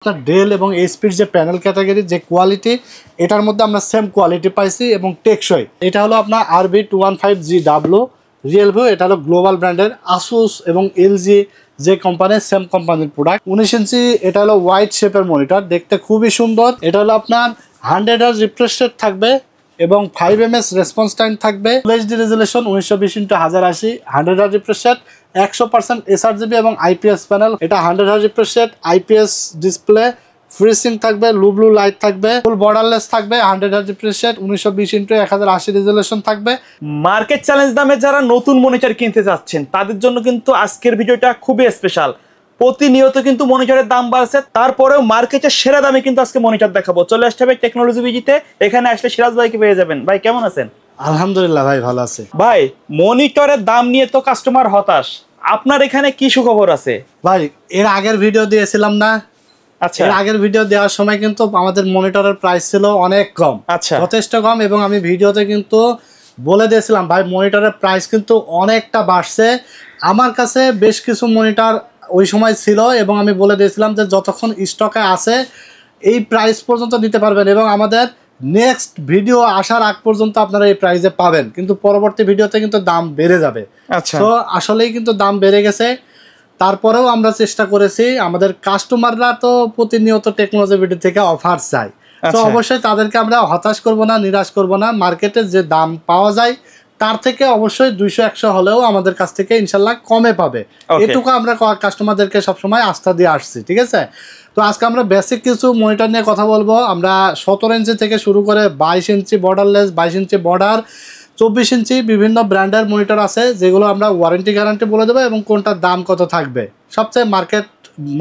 আপনার ডেল এবং এইচপির যে প্যানেল ক্যাটাগরি যে কোয়ালিটি এটার মধ্যে আমরা সেম কোয়ালিটি পাইছি এবং টেকসই। এটা হলো আপনার RB215GW রিয়েল ভিউ। এটা হলো গ্লোবাল ব্র্যান্ডের আসুস এবং এলজি যে কোম্পানির সেম কোম্পানির প্রোডাক্ট। 19 ইঞ্চি এটা হলো ওয়াইড শেপের মনিটর, দেখতে খুবই সুন্দর। এটা হলো আপনার 100 Hz রিফ্রেশ রেট থাকবে এবং 5 ms রেসপন্স টাইম থাকবে। Full HD resolution 1920x1080, 100 Hz refresh rate, 100% sRGB এবং IPS প্যানেল। এটা 100 Hz refresh rate, IPS display, ফ্রিসিং থাকবে, ব্লু লাইট থাকবে, ফুল বর্ডারলেস থাকবে, 100 Hz refresh rate, 1920x1080 resolution থাকবে। মার্কেট চ্যালেঞ্জ দামে যারা নতুন মনিটর কিনতে যাচ্ছেন তাদের জন্য কিন্তু আজকের ভিডিওটা খুবই স্পেশাল। প্রতিনিয়ত কিন্তু মনিটরের দাম বাড়ছে, তারপরেও মার্কেটের সেরা দামে কিন্তু আজকে মনিটর দেখাবো। চলে আসতে হবে টেকনোলজি বিজিতে, এখানে আসলে সিরাজ ভাইকে পেয়ে যাবেন। ভাই কেমন আছেন? আলহামদুলিল্লাহ ভাই, ভালো আছে। ভাই মনিটরের দাম নিয়ে তো কাস্টমার হতাশ, আপনার এখানে কি সুখবর আছে? ভাই এর আগের ভিডিও দিয়েছিলাম না? আচ্ছা, এর আগের ভিডিও দেওয়ার সময় কিন্তু আমাদের মনিটরের প্রাইস ছিল অনেক কম, আচ্ছা, যথেষ্ট কম, এবং আমি ভিডিওতে কিন্তু বলে দিয়েছিলাম ভাই মনিটরের প্রাইস কিন্তু অনেকটা বাড়ছে। আমার কাছে বেশ কিছু মনিটর ওই সময় ছিল এবং আমি বলে দিয়েছিলাম যে যতক্ষণ স্টকে আছে এই প্রাইস পর্যন্ত নিতে পারবেন এবং আমাদের নেক্সট ভিডিও আসার আগ পর্যন্ত আপনারা এই প্রাইসে পাবেন, কিন্তু পরবর্তী ভিডিওতে কিন্তু দাম বেড়ে যাবে। আচ্ছা, তো আসলেই কিন্তু দাম বেড়ে গেছে। তারপরেও আমরা চেষ্টা করেছি, আমাদের কাস্টমাররা তো প্রতিনিয়ত টেকনোলজি ভিডিও থেকে অফার চায়, তো অবশ্যই তাদেরকে আমরা হতাশ করব না, নিরাশ করব না। মার্কেটে যে দাম পাওয়া যায় তার থেকে অবশ্যই 200-100 হলেও আমাদের কাছ থেকে ইনশাল্লাহ কমে পাবে, এটুকু আমরা কাস্টমারদেরকে সবসময় আস্থা দিয়ে আসছি। ঠিক আছে, তো আজকে আমরা বেসিক কিছু মনিটর নিয়ে কথা বলবো। আমরা 17 ইঞ্চি থেকে শুরু করে 22 ইঞ্চি বর্ডারলেস, 22 ইঞ্চি বর্ডার, 24 ইঞ্চি বিভিন্ন ব্র্যান্ডের মনিটর আছে যেগুলো আমরা ওয়ারেন্টি গ্যারান্টি বলে দেবো এবং কোনটার দাম কত থাকবে। সবচেয়ে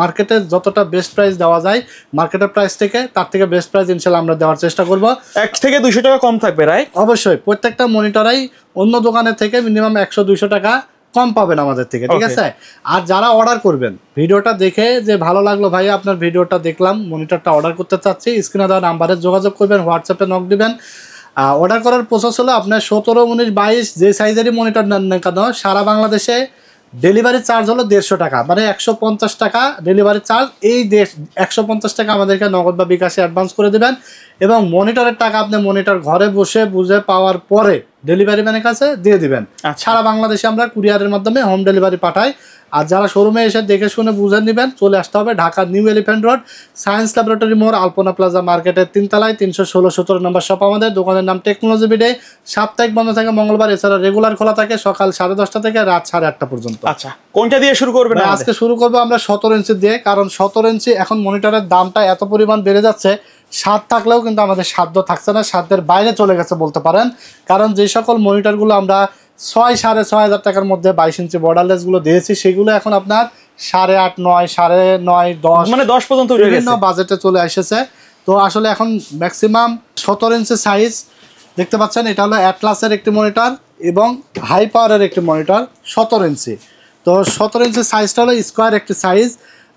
মার্কেটে যতটা বেস্ট প্রাইস দেওয়া যায় মার্কেটের প্রাইস থেকে, তার থেকে বেস্ট প্রাইস ইনশাল্লাহ আমরা দেওয়ার চেষ্টা করব। 1 থেকে 200 টাকা কম থাকবে, রাইট? অবশ্যই প্রত্যেকটা মনিটরেই অন্য দোকানের থেকে মিনিমাম 100-200 টাকা কম পাবেন আমাদের থেকে। ঠিক আছে, আর যারা অর্ডার করবেন ভিডিওটা দেখে যে ভালো লাগলো ভাই আপনার ভিডিওটা দেখলাম, মনিটরটা অর্ডার করতে চাচ্ছি, স্ক্রিনে দেওয়া নাম্বারে যোগাযোগ করবেন, হোয়াটসঅ্যাপে নক দিবেন। অর্ডার করার প্রসেস হলো আপনার 17, 19, 22 যে সাইজেরই মনিটর নেন না কেন সারা বাংলাদেশে ডেলিভারি চার্জ হলো 150 টাকা, মানে 150 টাকা ডেলিভারি চার্জ। এই 150 টাকা আমাদেরকে নগদ বা বিকাশে অ্যাডভান্স করে দেবেন এবং মনিটরের টাকা আপনি মনিটর ঘরে বসে বুঝে পাওয়ার পরে ডেলিভারি ম্যানের কাছে দিয়ে দিবেন। সারা বাংলাদেশে আমরা কুরিয়ারের মাধ্যমে হোম ডেলিভারি পাঠাই। আর যারা শোরুমে এসে দেখে শুনে বুঝে নেবেন চলে আসতে হবে Dhaka new elephant road, science laboratory মোড়, আলপনা প্লাজা মার্কেটের 3 তলায় 316-17 নম্বর শপ আমাদের। দোকানের নাম টেকনোলজি বিডে। সাপ্তাহিক বন্ধ থাকে মঙ্গলবার, এছাড়া রেগুলার খোলা থাকে সকাল 10:30 থেকে রাত 8:30 পর্যন্ত। আচ্ছা, কোনটা দিয়ে শুরু করবেন? আজকে শুরু করবো আমরা 17 ইঞ্চি দিয়ে, কারণ 17 ইঞ্চি এখন মনিটরের দামটা এত পরিমাণ বেড়ে যাচ্ছে, স্বাদ থাকলেও কিন্তু আমাদের সাধ্য থাকছে না, সাধ্যের বাইরে চলে গেছে বলতে পারেন। কারণ যে সকল মনিটরগুলো আমরা 6,500 টাকার মধ্যে 22 ইঞ্চি বর্ডারলেস গুলো দিয়েছি সেগুলো এখন আপনার 8.5, 9, 9.5, 10 মানে 10 পর্যন্ত বিভিন্ন বাজেটে চলে এসেছে। তো আসলে এখন ম্যাক্সিমাম 17 ইঞ্চি সাইজ দেখতে পাচ্ছেন। এটা হলো অ্যাটলাসের একটি মনিটর এবং হাই পাওয়ারের একটি মনিটর 17 ইঞ্চি। তো 17 ইঞ্চি সাইজটা হলো স্কোয়ার একটি সাইজ,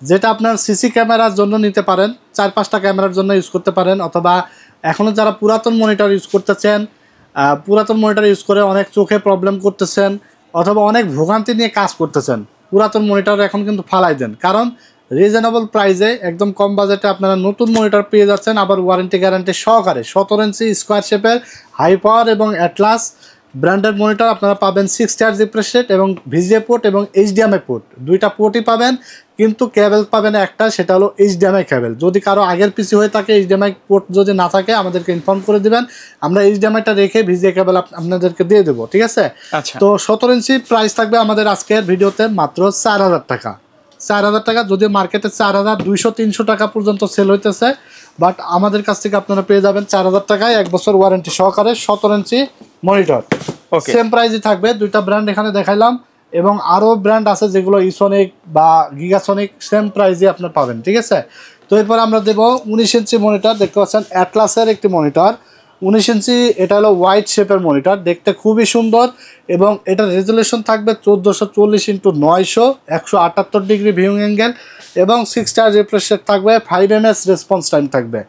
যেটা আপনার সিসি ক্যামেরার জন্য নিতে পারেন, 4-5টা ক্যামেরার জন্য ইউজ করতে পারেন, অথবা এখনও যারা পুরাতন মনিটর ইউজ করতেছেন, পুরাতন মনিটর ইউজ করে অনেক চোখে প্রবলেম করতেছেন অথবা অনেক ভোগান্তি নিয়ে কাজ করতেছেন, পুরাতন মনিটর এখন কিন্তু ফালাই দেন, কারণ রিজনেবল প্রাইসে একদম কম বাজেটে আপনারা নতুন মনিটর পেয়ে যাচ্ছেন, আবার ওয়ারেন্টি গ্যারান্টি সহকারে। 17 ইঞ্চি স্কোয়ার শেপের হাই পাওয়ার এবং অ্যাটলাস ব্র্যান্ডের মনিটর আপনারা পাবেন 60 Hz রিফ্রেশ রেট এবং ভিজিএ পোর্ট এবং HDMI পোর্ট, দুইটা পোর্টই পাবেন, কিন্তু কেবল পাবেন একটা, সেটা হলো HDMI কেবল। যদি কারো আগের পিসি হয়ে থাকে HDMI পোর্ট যদি না থাকে আমাদেরকে ইনফর্ম করে দিবেন, আমরা HDMIটা রেখে ভিজিএ কেবল আপনাদেরকে দিয়ে দেবো। ঠিক আছে, তো 17 ইঞ্চি প্রাইস থাকবে আমাদের আজকের ভিডিওতে মাত্র 4,000 টাকা। 4,000 টাকা, যদি মার্কেটে 4,200-300 টাকা পর্যন্ত সেল হইতেছে, বাট আমাদের কাছ থেকে আপনারা পেয়ে যাবেন 4,000 টাকায় 1 বছর ওয়ারেন্টি সহকারে 17 ইঞ্চি মনিটর। সেম প্রাইসই থাকবে, দুইটা ব্র্যান্ড এখানে দেখাইলাম এবং আরও ব্র্যান্ড আছে যেগুলো ইসোনিক বা গিগাসনিক, সেম প্রাইসে আপনার পাবেন। ঠিক আছে, তো এরপর আমরা দেবো 19 ইঞ্চি মনিটর। দেখতে পাচ্ছেন অ্যাটলাসের একটি মনিটর 19 ইঞ্চি, এটা হলো ওয়াইড শেপের মনিটর, দেখতে খুবই সুন্দর এবং এটার রেজুলেশন থাকবে 1440x900, 178 ডিগ্রি ভিউইং অ্যাঙ্গেল এবং 60 Hz রিফ্রেশ রেট থাকবে, 5 ms রেসপন্স টাইম থাকবে।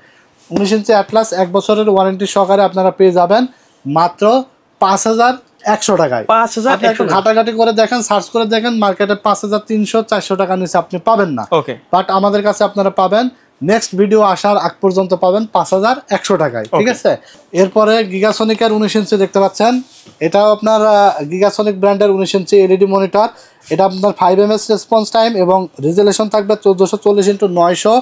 19 ইঞ্চি অ্যাটলাস 1 বছরের ওয়ারেন্টি সহকারে আপনারা পেয়ে যাবেন মাত্র 5,100 টাকায়। 5,000 একটু ঘাটাঘাটি করে দেখেন, সার্চ করে দেখেন, মার্কেটে 5,300-400 টাকা নিচে আপনি পাবেন না, বাট আমাদের কাছে আপনারা পাবেন নেক্সট ভিডিও আসার আগ পর্যন্ত পাবেন 5100 টাকায়, ঠিক আছে। এরপরে গিগাসনিকের 19 ইঞ্চি দেখতে পাচ্ছেন, এটাও আপনার গিগাসনিক ব্র্যান্ডের 19 ইঞ্চি এলইডি মনিটর। এটা আপনার 5ms রেসপন্স টাইম এবং রেজুলেশন থাকবে 1440x900।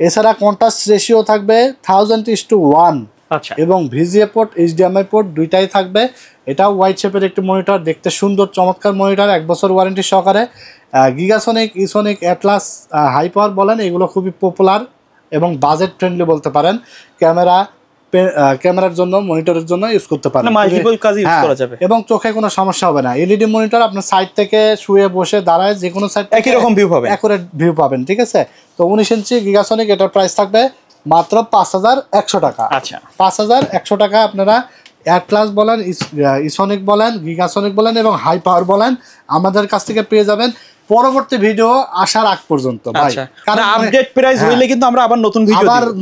এছাড়া কন্ট্রাস্ট রেশিও থাকবে 1000:1। আচ্ছা, এবং ভিজিএ পোর্ট, এইচডিএমআই পোর্ট দুইটাই থাকবে। এটাও হোয়াইট শেপের একটি মনিটর, দেখতে সুন্দর চমৎকার মনিটর, 1 বছর ওয়ারেন্টি সহকারে। গিগাসনিক, ইসোনিক, অ্যাটলাস, হাই পাওয়ার বলেন, এগুলো খুবই পপুলার এবং বাজেট ফ্রেন্ডলি বলতে পারেন। ক্যামেরার জন্য, মনিটরের জন্য ইউজ করতে পারেন, মাল্টিপল কাজে ইউজ করা যাবে এবং চোখে কোনো সমস্যা হবে না। এলইডি মনিটর আপনার সাইড থেকে শুয়ে বসে দাঁড়ায় যে কোনো সাইড একই রকম ভিউ পাবেন, অ্যাকুরেট ভিউ পাবেন, ঠিক আছে। তো 19 ইঞ্চি গিগাসনিক, এটার প্রাইস থাকবে মাত্র 5100 টাকা। আচ্ছা, 5100 টাকা আপনারা অ্যাটলাস বলেন, ইসোনিক বলেন, গিগাসনিক বলেন এবং হাই পাওয়ার বলেন, আমাদের কাছ থেকে পেয়ে যাবেন পরবর্তী ভিডিও আসার আগ পর্যন্ত ভাই। কারণ আপডেট প্রাইস হইলে কিন্তু আমরা আবার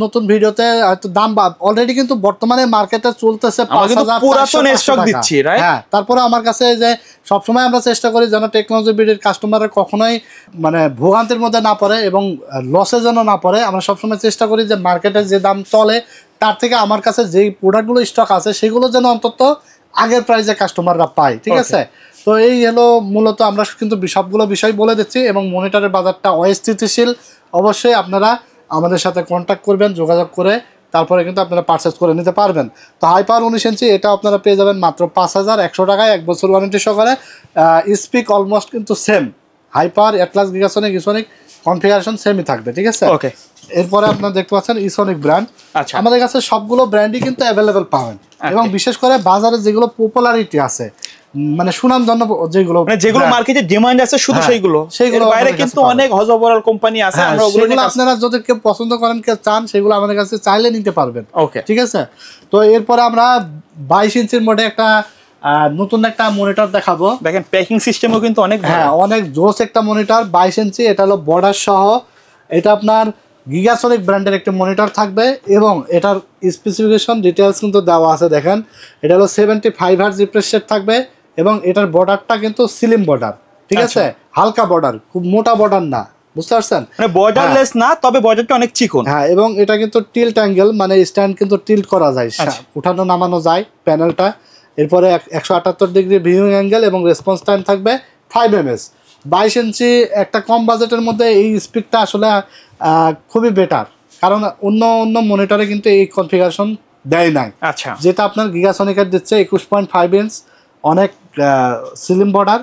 নতুন ভিডিওতে হয়তো দাম অলরেডি কিন্তু বর্তমানে মার্কেটে চলতেছে 5000 পুরাতন স্টক দিচ্ছি, রাইট? হ্যাঁ, তারপরে আমার কাছে যে সবসময় আমরা চেষ্টা করি যেন টেকনোলজি ভিডিওর কাস্টমারের কখনোই মানে ভোগান্তির মধ্যে না পড়ে এবং লসে যেন না পড়ে। আমরা সবসময় চেষ্টা করি যে মার্কেটে যে দাম চলে তার থেকে আমার কাছে যেই প্রোডাক্টগুলো স্টক আছে সেগুলো যেন অন্তত আগের প্রাইসে কাস্টমাররা পায়, ঠিক আছে। তো এই হলো মূলত, আমরা কিন্তু সবগুলো বিষয় বলে দিচ্ছি এবং মনিটরের বাজারটা অস্থিতিশীল। অবশ্যই আপনারা আমাদের সাথে কন্ট্যাক্ট করবেন, যোগাযোগ করে তারপরে কিন্তু আপনারা পারচেস করে নিতে পারবেন। তো হাই পাওয়ার 19 ইঞ্চি এটা আপনারা পেয়ে যাবেন মাত্র 5100 টাকায়, 1 বছর ওয়ারেন্টি সহকারে। স্পিক অলমোস্ট কিন্তু same, high power, Atlas, গিগাসনিক, ইসোনিক configuration সেমই থাকবে, ঠিক আছে। ওকে, এরপরে আপনারা দেখতে পাচ্ছেন ইসোনিক ব্র্যান্ড। আচ্ছা, আমাদের কাছে সবগুলো ব্র্যান্ডই কিন্তু অ্যাভেলেবেল পাবেন এবং বিশেষ করে বাজারে যেগুলো পপুলারিটি আছে, মানে সুনামধন্য যেগুলো মার্কেটে ডিমান্ড আছে, শুধু সেইগুলো বাইরে কিন্তু অনেক হজবরাল কোম্পানি আছে, আমরা ওগুলো আপনারা যদি কেউ পছন্দ করেন, কেউ চান, সেগুলো আমাদের কাছে চাইলে নিতে পারবেন, ওকে, ঠিক আছে। তো এরপরে আমরা 22 ইঞ্চির মধ্যে একটা নতুন একটা মনিটর দেখাবো। দেখেন প্যাকিং সিস্টেমও কিন্তু অনেক, হ্যাঁ, অনেক জোস একটা মনিটর, 22 ইঞ্চি। এটা হলো বর্ডার সহ, এটা আপনার গিগাসনিক ব্র্যান্ডের একটা মনিটর থাকবে এবং এটার স্পেসিফিকেশন ডিটেলস কিন্তু দেওয়া আছে। দেখেন, এটা হলো 75 হার্জ রিফ্রেশ রেট থাকবে এবং এটার বর্ডারটা কিন্তু স্লিম বর্ডার, ঠিক আছে, হালকা বর্ডার, খুব মোটা বর্ডার না, বুঝতে পারছেন, মানে বর্ডারলেস না, তবে বর্ডারটা অনেক চিকন। হ্যাঁ, এবং এটা কিন্তু টিল্ট অ্যাঙ্গেল, মানে স্ট্যান্ড কিন্তু টিল্ট করা যায়, উঠানো নামানো যায় প্যানেলটা। এরপরে 178 ডিগ্রি ভিউইং অ্যাঙ্গেল এবং রেসপন্স টাইম থাকবে 5ms। 22 ইঞ্চি একটা কম বাজেটের মধ্যে এই স্পিকটা আসলে খুবই বেটার, কারণ অন্য মনিটরে কিন্তু এই কনফিগারেশন দেয় নাই। আচ্ছা, যেটা আপনার গিগাসনিকের দিচ্ছে 21.5 ইঞ্চ, অনেক স্লিম বর্ডার,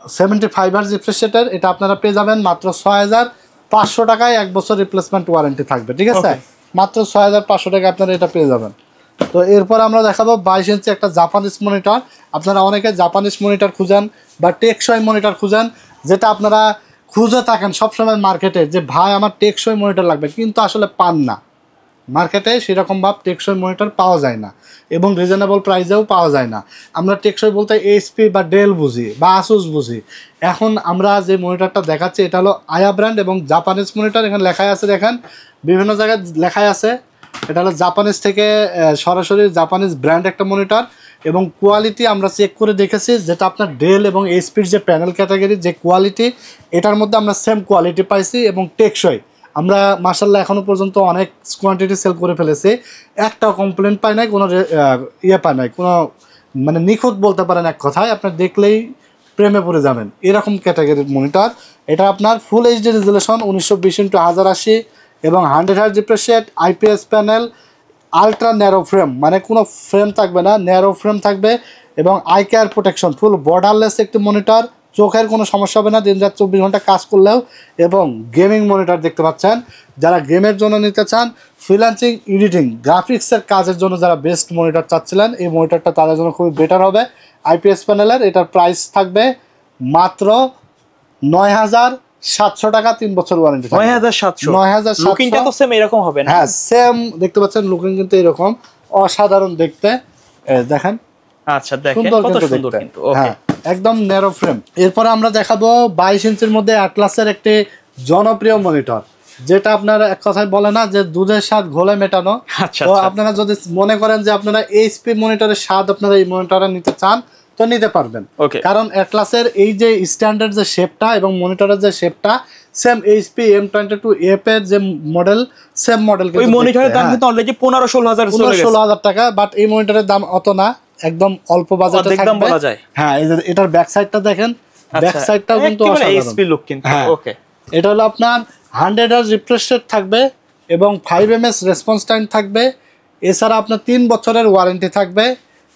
75 হার্জ রিফ্রেশ রেটের। এটা আপনারা পেয়ে যাবেন মাত্র 6500 টাকায়, 1 বছর রিপ্লেসমেন্ট ওয়ারেন্টি থাকবে, ঠিক আছে। মাত্র 6500 টাকা আপনারা এটা পেয়ে যাবেন। তো এরপর আমরা দেখাবো 22 ইঞ্চি একটা জাপানিজ মনিটর। আপনারা অনেকে জাপানিজ মনিটর খুঁজেন বা টেকসই মনিটর খুঁজেন, যেটা আপনারা খুঁজে থাকেন সবসময় মার্কেটে যে ভাই আমার টেকসই মনিটর লাগবে, কিন্তু আসলে পান না মার্কেটে, সেরকমভাবে টেকসই মনিটর পাওয়া যায় না এবং রিজনেবল প্রাইসেও পাওয়া যায় না। আমরা টেকসই বলতে এইচপি বা ডেল বুঝি বা আসুস বুঝি। এখন আমরা যে মনিটরটা দেখাচ্ছি এটা হলো আয়া ব্র্যান্ড এবং জাপানিজ মনিটর। এখানে লেখাই আছে, দেখেন বিভিন্ন জায়গায় লেখাই আছে, এটা হলো জাপানিজ থেকে সরাসরি জাপানিজ ব্র্যান্ড একটা মনিটর এবং কোয়ালিটি আমরা চেক করে দেখেছি, যেটা আপনার ডেল এবং এইচপির যে প্যানেল ক্যাটাগরির যে কোয়ালিটি, এটার মধ্যে আমরা সেম কোয়ালিটি পাইছি এবং টেকসই। আমরা মাশাআল্লাহ এখনও পর্যন্ত অনেক কোয়ান্টিটি সেল করে ফেলেছি, একটা কমপ্লেন পাই নাই, কোনো পাই নাই, কোনো মানে নিখুঁত বলতে পারেন এক কথায়, আপনার দেখলেই প্রেমে পড়ে যাবেন এরকম ক্যাটাগরির মনিটর। এটা আপনার ফুল এইচডি রেজুলেশন 1920x1080 এবং 100 hertz refresh rate, IPS panel, ultra narrow frame, মানে কোনো ফ্রেম থাকবে না, ন্যারো ফ্রেম থাকবে এবং আই কেয়ার প্রোটেকশন, ফুল বর্ডারলেস একটি মনিটর, চোখের কোনো সমস্যা হবে না দিন রাত 24 ঘন্টা কাজ করলেও। এবং গেমিং মনিটর দেখতে পাচ্ছেন, যারা গেমের জন্য নিতে চান, ফ্রিল্যান্সিং, এডিটিং, গ্রাফিক্সের কাজের জন্য যারা বেস্ট মনিটর চাচ্ছিলেন, এই মনিটরটা তাদের জন্য খুবই বেটার হবে। আইপিএস প্যানেলের এটার প্রাইস থাকবে মাত্র 9700 টাকা, 3 বছর ওয়ারেন্টি। 9700 লুকিংটা তো সেম এরকম হবে না? হ্যাঁ, সেম দেখতে পাচ্ছেন, লুকিং কিন্তু এরকম অসাধারণ দেখতে, দেখেন। আচ্ছা, দেখেন কত সুন্দর কিন্তু, ওকে, একদম ন্যারো ফ্রেম। এরপরে আমরা দেখাবো 22 ইঞ্চির মধ্যে অ্যাটলাসের একটি জনপ্রিয় মনিটর, যেটা আপনারা এক কথায় বলে না যে দুধের স্বাদ ঘোলে মেটানো। তো আপনারা যদি মনে করেন যে আপনারা এইচপি মনিটরের স্বাদ আপনারা এই মনিটরে নিতে চান, তো নিতে পারবেন, কারণ অ্যাটলাসের এই যে স্ট্যান্ডার্ড যে শেপটা এবং মনিটরের যে শেপটা সেম এইচপি M22F এর যে মডেল, সেম মডেল ওই মনিটরের দাম কিন্তু অলরেডি 15-16 হাজার চলে গেছে। 16,000 টাকা, বাট এই মনিটরের দাম অত না, একদম অল্প বাজেটে একদম থাকবে। বলা যায়। হ্যাঁ, এই যে এটার ব্যাক সাইডটা দেখেন, ব্যাক সাইডটাও কিন্তু অসাধারণ এইচপি লুক কিন্তু। ওকে, এটা হলো আপনার 100 Hz রিফ্রেশ রেট থাকবে এবং 5 ms রেসপন্স টাইম থাকবে। এছাড়া আপনার 3 বছরের ওয়ারেন্টি থাকবে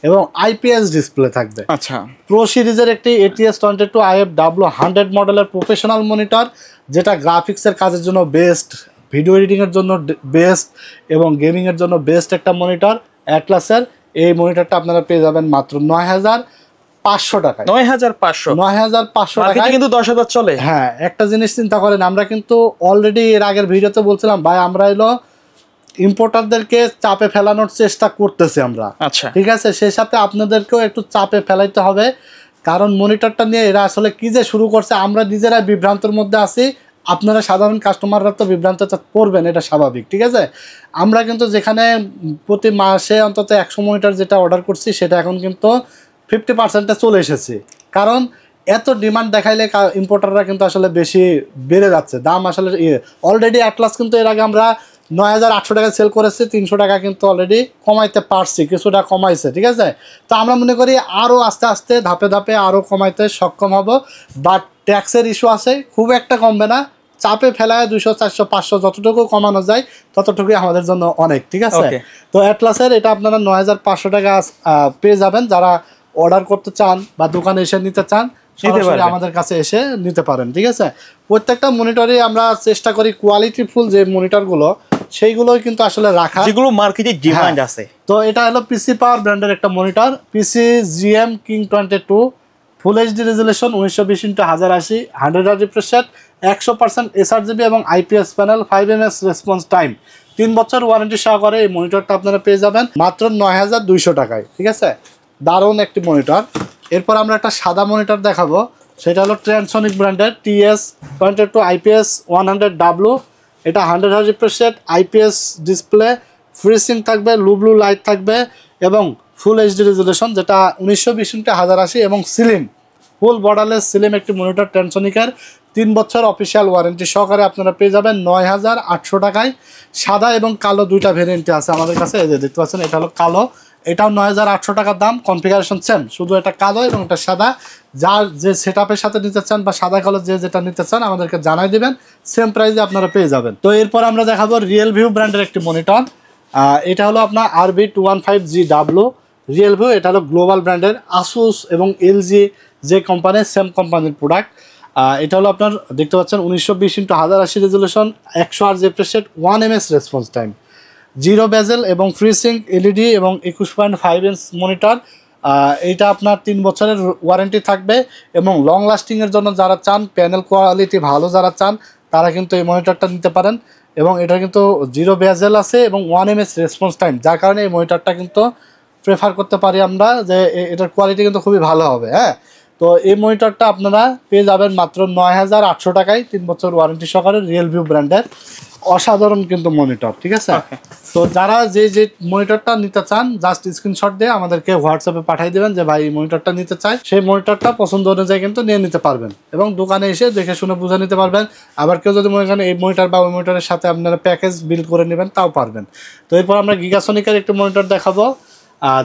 এবং IPS ডিসপ্লে থাকবে। আচ্ছা, প্রো সিরিজের একটি ATS 22IFW 100 মডেলের প্রফেশনাল মনিটর, যেটা গ্রাফিক্সের কাজের জন্য বেস্ট, ভিডিও এডিটিংয়ের জন্য বেস্ট এবং গেমিংয়ের জন্য বেস্ট একটা মনিটর অ্যাটলাসের। এই মনিটরটা আপনারা পেয়ে যাবেন মাত্র 9,500 টাকায়। 9,500 টাকায় কিন্তু 10,000 চলে। হ্যাঁ, একটা জিনিস চিন্তা করেন, আমরা কিন্তু অলরেডি এর আগের ভিডিওতে বলছিলাম ভাই আমরা এলো ইম্পোর্টারদেরকে চাপে ফেলানোর চেষ্টা করতেছি আমরা। আচ্ছা, ঠিক আছে, সেই সাথে আপনাদেরকেও একটু চাপে ফেলাইতে হবে, কারণ মনিটরটা নিয়ে এরা আসলে কি যে শুরু করছে, আমরা নিজেরাই বিভ্রান্তের মধ্যে আছি। আপনারা সাধারণ কাস্টমাররা তো বিভ্রান্ত পড়বেন, এটা স্বাভাবিক। ঠিক আছে, আমরা কিন্তু যেখানে প্রতি মাসে অন্তত 100 মনিটর যেটা অর্ডার করছি, সেটা এখন কিন্তু 50%-এ চলে এসেছে। কারণ এত ডিমান্ড দেখাইলে ইম্পোর্টাররা কিন্তু আসলে বেশি বেড়ে যাচ্ছে দাম। আসলে অলরেডি অ্যাটলাস কিন্তু এর আগে আমরা 9,800 টাকা সেল করেছি, 300 টাকা কিন্তু অলরেডি কমাইতে পারছি, কিছুটা কমাইছে। ঠিক আছে, তো আমরা মনে করি আরও আস্তে আস্তে ধাপে ধাপে আরও কমাইতে সক্ষম হব, বাট ট্যাক্সের ইস্যু আছে, খুব একটা কমবে না। চাপে ফেলায় 200, 400, 500 যতটুকু কমানো যায় ততটুকুই আমাদের জন্য অনেক। ঠিক আছে, তো অ্যাটলাসের এটা আপনারা 9,500 টাকা পেয়ে যাবেন। যারা অর্ডার করতে চান বা দোকানে এসে নিতে চান, সরাসরি আমাদের কাছে এসে নিতে পারেন। ঠিক আছে, প্রত্যেকটা মনিটরে আমরা চেষ্টা করি কোয়ালিটিফুল যে মনিটরগুলো, সেইগুলোই কিন্তু আসলে রাখা, যেগুলো মার্কেটে ডিমান্ড আছে। তো এটা হলো পিসি পাওয়ার ব্র্যান্ডের একটা মনিটর, পিসি GM King 22, full HD resolution, 1920x1080, 100 Hz refresh rate, 100% sRGB এবং IPS panel, 5 ms response time, 3 বছর ওয়ারেন্টি সহকারে এই মনিটরটা আপনারা পেয়ে যাবেন মাত্র 9,200 টাকায়। ঠিক আছে, দারুণ একটি মনিটর। এরপর আমরা একটা সাদা মনিটর দেখাবো, সেটা হলো ট্রান্সনিক ব্র্যান্ডের TS22 IPS 100W। এটা 100 Hz refresh rate, IPS display, ফ্রিসিং থাকবে, ব্লু লাইট থাকবে এবং ফুল এইচডি রেজুলেশন, যেটা 1920x1080 এবং সিলিম, ফুল বর্ডারলেস সিলিম একটি মনিটর ট্রান্সনিকের, 3 বছর অফিসিয়াল ওয়ারেন্টি সহকারে আপনারা পেয়ে যাবেন 9,800 টাকায়। সাদা এবং কালো দুইটা ভেরিয়েন্টে আছে আমাদের কাছে, এই যে দেখতে পাচ্ছেন, এটা হলো কালো, এটাও 9,800 টাকার দাম। কনফিগারেশন সেম, শুধু এটা কালো এবং এটা সাদা। যার যে সেটআপের সাথে নিতে চান বা সাদা কালো যে যেটা নিতে চান আমাদেরকে জানাই দিবেন, সেম প্রাইসে আপনারা পেয়ে যাবেন। তো এরপর আমরা দেখাবো রিয়েলভিউ ব্র্যান্ডের একটি মনিটর, এটা হলো আপনার RB215GW রিয়েলভিউ। এটা হলো গ্লোবাল ব্র্যান্ডের, আসুস এবং LG যে কোম্পানির, সেম কোম্পানির প্রোডাক্ট। এটা হলো আপনার দেখতে পাচ্ছেন 1920x1080 resolution, 100 Hz refresh rate, 1 ms response time, 0 বেজেল এবং ফ্রিসিং LED এবং 21.5 ইঞ্চ মনিটর। এইটা আপনার 3 বছরের ওয়ারেন্টি থাকবে এবং লং লাস্টিংয়ের জন্য যারা চান, প্যানেল কোয়ালিটি ভালো যারা চান, তারা কিন্তু এই মনিটরটা নিতে পারেন। এবং এটা কিন্তু 0 বেজেল আছে এবং 1 ms রেসপন্স টাইম, যার কারণে এই মনিটরটা কিন্তু প্রেফার করতে পারি আমরা যে এটার কোয়ালিটি কিন্তু খুবই ভালো হবে। হ্যাঁ, তো এই মনিটরটা আপনারা পেয়ে যাবেন মাত্র 9,800 টাকায়, 3 বছর ওয়ারেন্টি সহকারে, রিয়েলভিউ ব্র্যান্ডের, অসাধারণ কিন্তু মনিটর। ঠিক আছে, তো যারা যে মনিটরটা নিতে চান, জাস্ট স্ক্রিনশট দিয়ে আমাদেরকে হোয়াটসঅ্যাপে পাঠিয়ে দেবেন যে ভাই এই মনিটরটা নিতে চাই, সেই মনিটরটা পছন্দ অনুযায়ী কিন্তু নিয়ে নিতে পারবেন এবং দোকানে এসে দেখে শুনে বুঝে নিতে পারবেন। আবার কেউ যদি মনে করেন এই মনিটর বা ওই মনিটরের সাথে আপনারা প্যাকেজ বিল করে নেবেন, তাও পারবেন। তো এরপর আমরা গিগাসনিকের একটি মনিটর দেখাবো,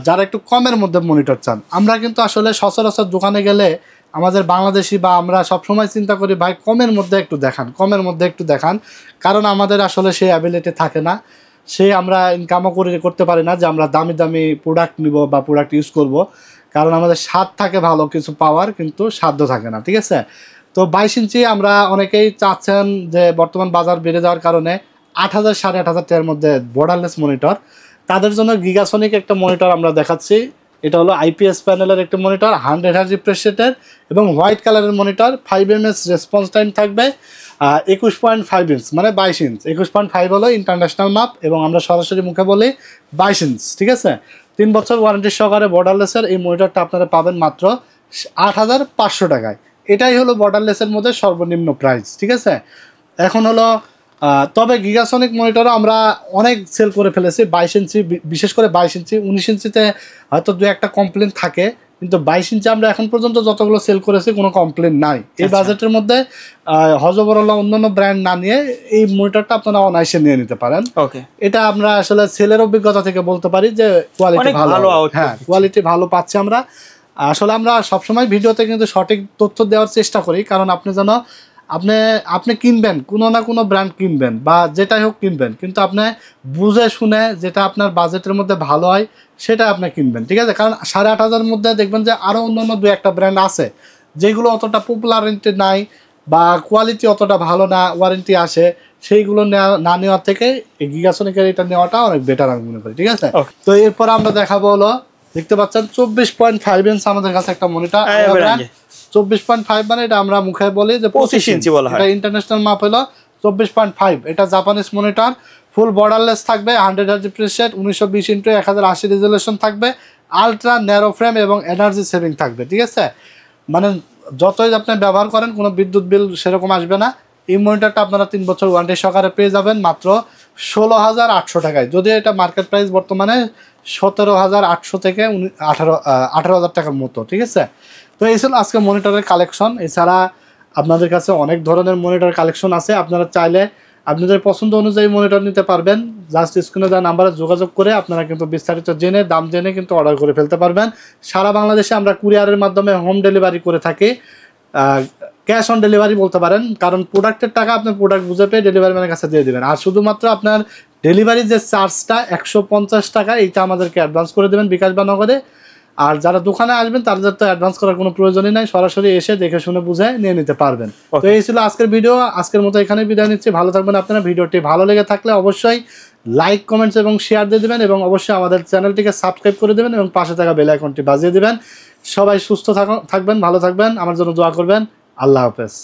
যারা একটু কমের মধ্যে মনিটর চান। আমরা কিন্তু আসলে সচরাচর দোকানে গেলে আমাদের বাংলাদেশি বা আমরা সবসময় চিন্তা করি ভাই কমের মধ্যে একটু দেখান, কমের মধ্যে একটু দেখান, কারণ আমাদের আসলে সেই অ্যাবিলিটি থাকে না, সে আমরা ইনকামও করতে পারি না যে আমরা দামি দামি প্রোডাক্ট নিব বা প্রোডাক্ট ইউজ করব, কারণ আমাদের স্বাদ থাকে ভালো কিছু পাওয়ার, কিন্তু সাধ্য থাকে না। ঠিক আছে, তো 22 ইঞ্চি আমরা অনেকেই চাচ্ছেন যে বর্তমান বাজার বেড়ে যাওয়ার কারণে 8,000 8,500 টাকার মধ্যে বর্ডারলেস মনিটর, তাদের জন্য গিগাসনিক একটা মনিটর আমরা দেখাচ্ছি। এটা হলো IPS প্যানেলের একটা মনিটর, 100 Hz রিফ্রেশ রেটের এবং হোয়াইট কালারের মনিটর, 5 ms রেসপন্স টাইম থাকবে, 21.5 ইঞ্চ মানে 22 ইঞ্চ, 21.5 হলো ইন্টারন্যাশনাল মাপ এবং আমরা সরাসরি মুখে বলি 22 ইঞ্চ। ঠিক আছে, 3 বছর ওয়ারেন্টি সহকারে বর্ডারলেসের এই মনিটরটা আপনারা পাবেন মাত্র 8,500 টাকায়। এটাই হলো বর্ডারলেসের মধ্যে সর্বনিম্ন প্রাইস। ঠিক আছে, এখন হলো তবে গিগাসনিক মনিটরও আমরা অনেক সেল করে ফেলেছি 22 ইঞ্চি, বিশেষ করে 22 ইঞ্চি। 19 ইঞ্চিতে হয়তো দু একটা কমপ্লেন থাকে, কিন্তু 22 ইঞ্চি আমরা এখন পর্যন্ত যতগুলো সেল করেছি কোনো কমপ্লেন নাই। এই বাজেটের মধ্যে হজবরল্লাহ অন্যান্য ব্র্যান্ড না নিয়ে এই মনিটরটা আপনারা অনায়াসে নিয়ে নিতে পারেন। ওকে, এটা আমরা আসলে সেলের অভিজ্ঞতা থেকে বলতে পারি যে কোয়ালিটি ভালো, হ্যাঁ কোয়ালিটি ভালো পাচ্ছি আমরা। আসলে আমরা সবসময় ভিডিওতে কিন্তু সঠিক তথ্য দেওয়ার চেষ্টা করি, কারণ আপনি যেন আপনি কিনবেন কোনো না কোনো ব্র্যান্ড কিনবেন বা যেটাই হোক কিনবেন, কিন্তু আপনি বুঝে শুনে যেটা আপনার বাজেটের মধ্যে ভালো হয় সেটা আপনি কিনবেন, ঠিক আছে? কারণ 8,500 মধ্যে দেখবেন যে আরও অন্যান্য 2-1টা ব্র্যান্ড আছে যেগুলো অতটা পপুলারিটি নাই বা কোয়ালিটি অতটা ভালো না, ওয়ারেন্টি আসে, সেইগুলো না নেওয়ার থেকে এই গিগাসনিকের এটা নেওয়াটা অনেক বেটার আমি মনে করি, ঠিক আছে? তো এরপর আমরা দেখাবো হলো, দেখতে পাচ্ছেন 24.5 ইঞ্চ আমাদের কাছে একটা মনিটর। 24.5 মানে এটা আমরা মুখে বলি যে 25 ইঞ্চি বলা হয়, এটা ইন্টারন্যাশনাল মাপ হলো 24.5। এটা জাপানিজ মনিটর, ফুল বর্ডারলেস থাকবে, 100 hertz refresh rate, 1920x1080 resolution থাকবে, আলট্রা ন্যারো ফ্রেম এবং এনার্জি সেভিং থাকবে, ঠিক আছে? মানে যতই আপনি ব্যবহার করেন কোনো বিদ্যুৎ বিল সেরকম আসবে না। এই মনিটরটা আপনারা 3 বছর ওয়ারেন্টি সহকারে পেয়ে যাবেন মাত্র 16,800 টাকায়, যদি এটা মার্কেট প্রাইস বর্তমানে 17,800 থেকে 18,000 টাকার মতো, ঠিক আছে? তো এই ছিল আজকে মনিটরের কালেকশন। এছাড়া আপনাদের কাছে অনেক ধরনের মনিটর কালেকশন আছে, আপনারা চাইলে আপনাদের পছন্দ অনুযায়ী মনিটর নিতে পারবেন। জাস্ট স্ক্রিনে দেওয়া নাম্বারে যোগাযোগ করে আপনারা কিন্তু বিস্তারিত জেনে দাম জেনে কিন্তু অর্ডার করে ফেলতে পারবেন। সারা বাংলাদেশে আমরা কুরিয়ারের মাধ্যমে হোম ডেলিভারি করে থাকি, ক্যাশ অন ডেলিভারি বলতে পারেন, কারণ প্রোডাক্টের টাকা আপনি প্রোডাক্ট বুঝে পেয়ে ডেলিভারি ম্যানের কাছে দিয়ে দেবেন। আর শুধুমাত্র আপনার ডেলিভারি যে চার্জটা 150 টাকা, এইটা আমাদেরকে অ্যাডভান্স করে দেবেন বিকাশ বা নগদে। আর যারা দোকানে আসবেন তাদের তো অ্যাডভান্স করার কোনো প্রয়োজনই নাই, সরাসরি এসে দেখে শুনে বুঝে নিয়ে নিতে পারবেন। তো এই ছিল আজকের ভিডিও, আজকের মতো এখানে বিদায় নিচ্ছি। ভালো থাকবেন আপনারা। ভিডিওটি ভালো লেগে থাকলে অবশ্যই লাইক, কমেন্টস এবং শেয়ার দিয়ে দেবেন, এবং অবশ্যই আমাদের চ্যানেলটিকে সাবস্ক্রাইব করে দেবেন এবং পাশে থাকা বেল আইকনটি বাজিয়ে দেবেন। সবাই সুস্থ থাকবেন, ভালো থাকবেন, আমার জন্য দোয়া করবেন। আল্লাহ হাফেজ।